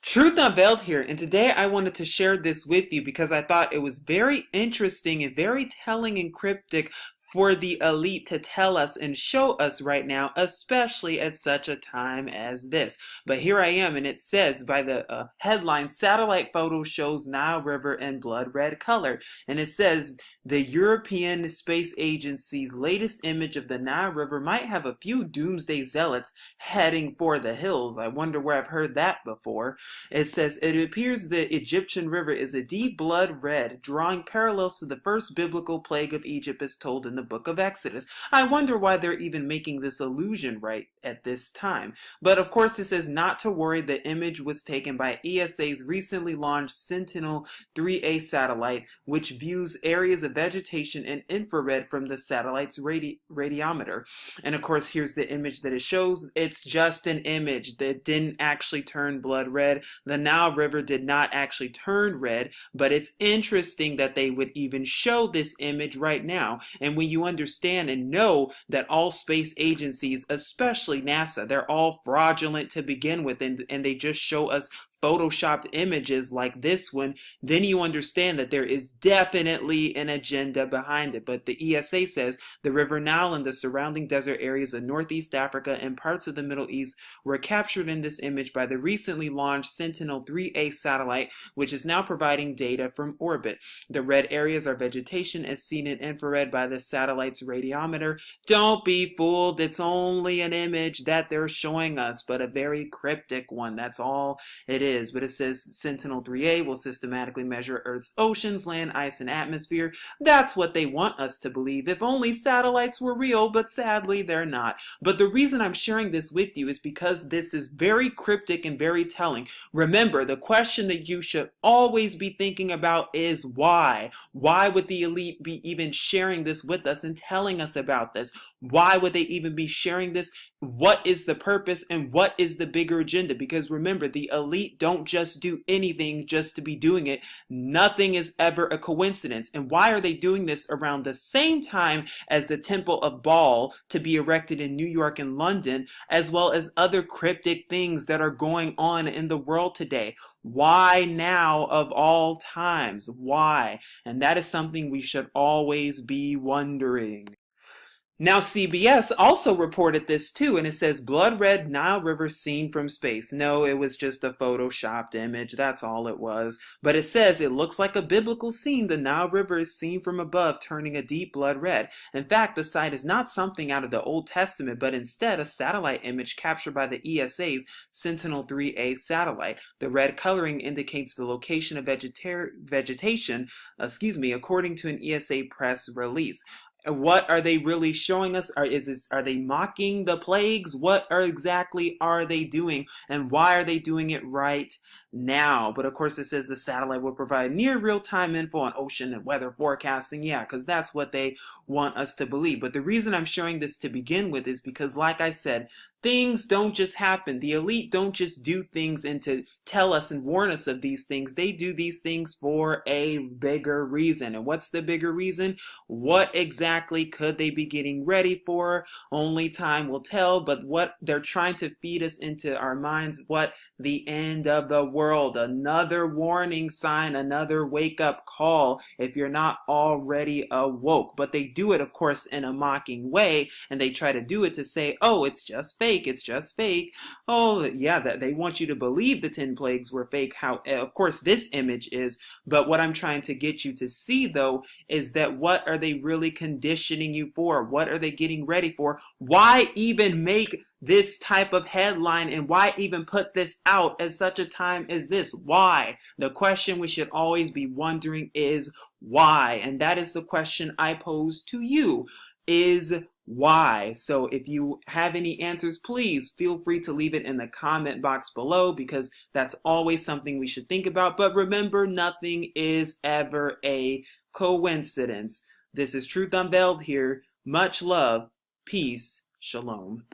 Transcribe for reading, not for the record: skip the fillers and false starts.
Truth Unveiled here, and today I wanted to share this with you because I thought it was very interesting and very telling and cryptic for the elite to tell us and show us right now, especially at such a time as this. But here I am, and it says by the headline, Satellite Photo Shows Nile River in Blood Red Color. And it says, the European Space Agency's latest image of the Nile River might have a few doomsday zealots heading for the hills. I wonder where I've heard that before. It says, it appears the Egyptian river is a deep blood red, drawing parallels to the first biblical plague of Egypt as told in the book of Exodus. I wonder why they're even making this allusion right at this time. But of course it says not to worry, the image was taken by ESA's recently launched Sentinel-3A satellite, which views areas of vegetation in infrared from the satellite's radiometer. And of course here's the image that it shows. It's just an image that didn't actually turn blood red. The Nile River did not actually turn red, but it's interesting that they would even show this image right now. And when you understand and know that all space agencies, especially NASA, they're all fraudulent to begin with, and they just show us photoshopped images like this one, then you understand that there is definitely an agenda behind it. But the ESA says the River Nile and the surrounding desert areas of Northeast Africa and parts of the Middle East were captured in this image by the recently launched Sentinel-3A satellite, which is now providing data from orbit. The red areas are vegetation as seen in infrared by the satellite's radiometer. Don't be fooled, it's only an image that they're showing us, but a very cryptic one. That's all it is. But it says Sentinel-3A will systematically measure Earth's oceans, land, ice, and atmosphere. That's what they want us to believe. If only satellites were real, but sadly they're not. But the reason I'm sharing this with you is because this is very cryptic and very telling. Remember, the question that you should always be thinking about is why? Why would the elite be even sharing this with us and telling us about this? Why would they even be sharing this? What is the purpose and what is the bigger agenda? Because remember, the elite don't just do anything just to be doing it. Nothing is ever a coincidence. And why are they doing this around the same time as the Temple of Baal to be erected in New York and London, as well as other cryptic things that are going on in the world today? Why now of all times? Why? And that is something we should always be wondering. Now, CBS also reported this too, and it says blood red Nile River seen from space. No, it was just a photoshopped image. That's all it was. But it says it looks like a biblical scene. The Nile River is seen from above, turning a deep blood red. In fact, the site is not something out of the Old Testament, but instead a satellite image captured by the ESA's Sentinel-3A satellite. The red coloring indicates the location of vegetation, according to an ESA press release. What are they really showing us? Are they mocking the plagues? What exactly are they doing? And why are they doing it right now? But of course it says the satellite will provide near real-time info on ocean and weather forecasting. Yeah, because that's what they want us to believe. But the reason I'm showing this to begin with is because, like I said, things don't just happen. The elite don't just do things and to tell us and warn us of these things. They do these things for a bigger reason. And what's the bigger reason? What exactly could they be getting ready for? Only time will tell. But what they're trying to feed us into our minds, what? The end of the world. Another warning sign, another wake-up call if you're not already awoke. But they do it, of course, in a mocking way, and they try to do it to say, oh, it's just fake, it's just fake. Oh, yeah, that they want you to believe the 10 plagues were fake. How, of course, this image is, but what I'm trying to get you to see, though, is that what are they really conditioning you for? What are they getting ready for? Why even make this type of headline, and why even put this out at such a time as this? Why? The question we should always be wondering is why? And that is the question I pose to you, is why? So if you have any answers, please feel free to leave it in the comment box below, because that's always something we should think about. But remember, nothing is ever a coincidence. This is Truth Unveiled here. Much love, peace, shalom.